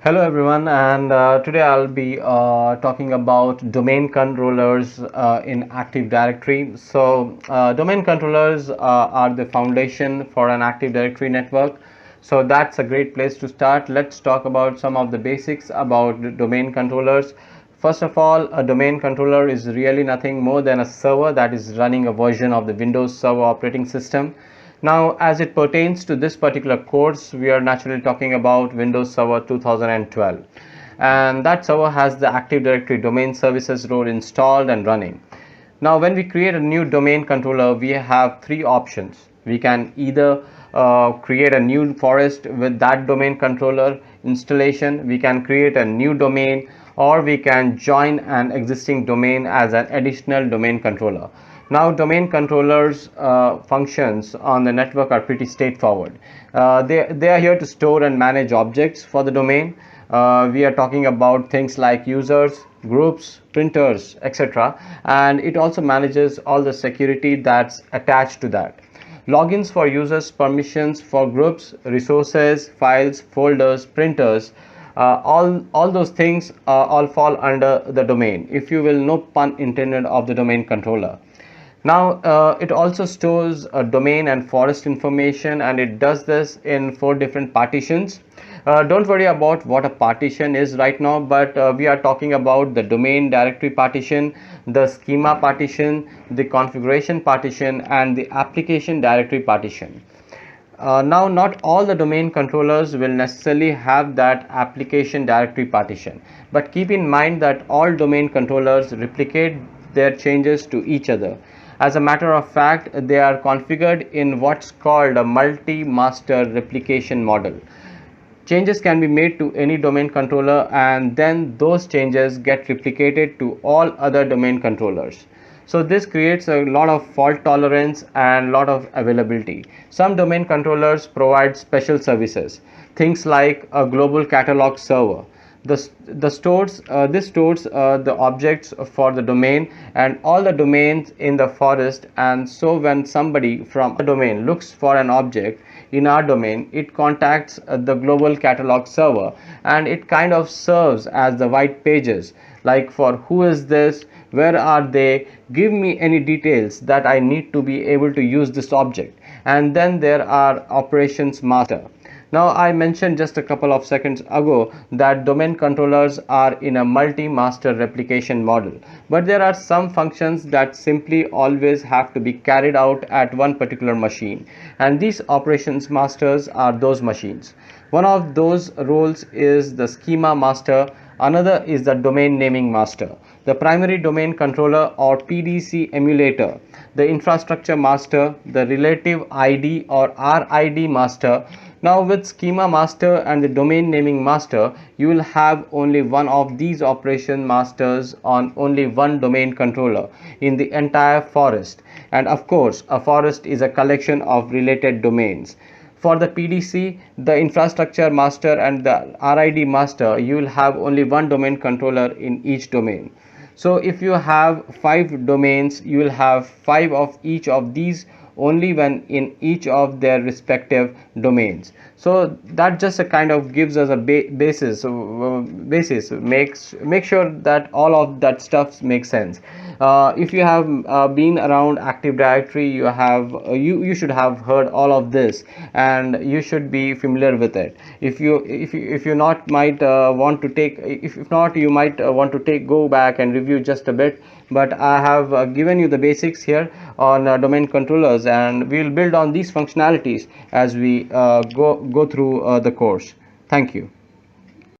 Hello everyone, and today I'll be talking about domain controllers in Active Directory. Domain controllers are the foundation for an Active Directory network. So that's a great place to start. Let's talk about some of the basics about the domain controllers. First of all, a domain controller is really nothing more than a server that is running a version of the Windows Server operating system. Now, as it pertains to this particular course, we are naturally talking about Windows Server 2012, and that server has the Active Directory domain services role installed and running. Now, when we create a new domain controller, we have three options. We can either create a new forest with that domain controller installation, we can create a new domain, or we can join an existing domain as an additional domain controller. Now, domain controllers functions on the network are pretty straightforward. They are here to store and manage objects for the domain. We are talking about things like users, groups, printers, etc. And it also manages all the security that's attached to that. Logins for users, permissions for groups, resources, files, folders, printers, all those things all fall under the domain, if you will, no pun intended, of the domain controller. Now, it also stores domain and forest information, and it does this in 4 different partitions. Don't worry about what a partition is right now, but we are talking about the domain directory partition, the schema partition, the configuration partition, and the application directory partition. Now, not all the domain controllers will necessarily have that application directory partition, but keep in mind that all domain controllers replicate their changes to each other. As a matter of fact, they are configured in what's called a multi-master replication model. Changes can be made to any domain controller, and then those changes get replicated to all other domain controllers. So this creates a lot of fault tolerance and lot of availability. Some domain controllers provide special services, things like a global catalog server. This stores the objects for the domain and all the domains in the forest, and so when somebody from a domain looks for an object in our domain, it contacts the global catalog server, and it kind of serves as the white pages, like for who is this, where are they, give me any details that I need to be able to use this object. And then there are operations master. Now, I mentioned just a couple of seconds ago that domain controllers are in a multi-master replication model, but there are some functions that simply always have to be carried out at one particular machine, and these operations masters are those machines. One of those roles is the schema master, another is the domain naming master, the primary domain controller or PDC emulator, the infrastructure master, the relative ID or RID master. Now, with schema master and the domain naming master, you will have only one of these operation masters on only one domain controller in the entire forest. And of course, a forest is a collection of related domains. For the PDC, the infrastructure master and the RID master, you will have only one domain controller in each domain. So if you have 5 domains, you will have 5 of each of these only when in each of their respective domains. So that just a kind of gives us a basis make sure that all of that stuff makes sense. If you have been around Active Directory, you should have heard all of this, and you should be familiar with it. If you not might want to take, if not, you might want to go back and review just a bit, but I have given you the basics here on domain controllers, and we will build on these functionalities as we go through the course. Thank you.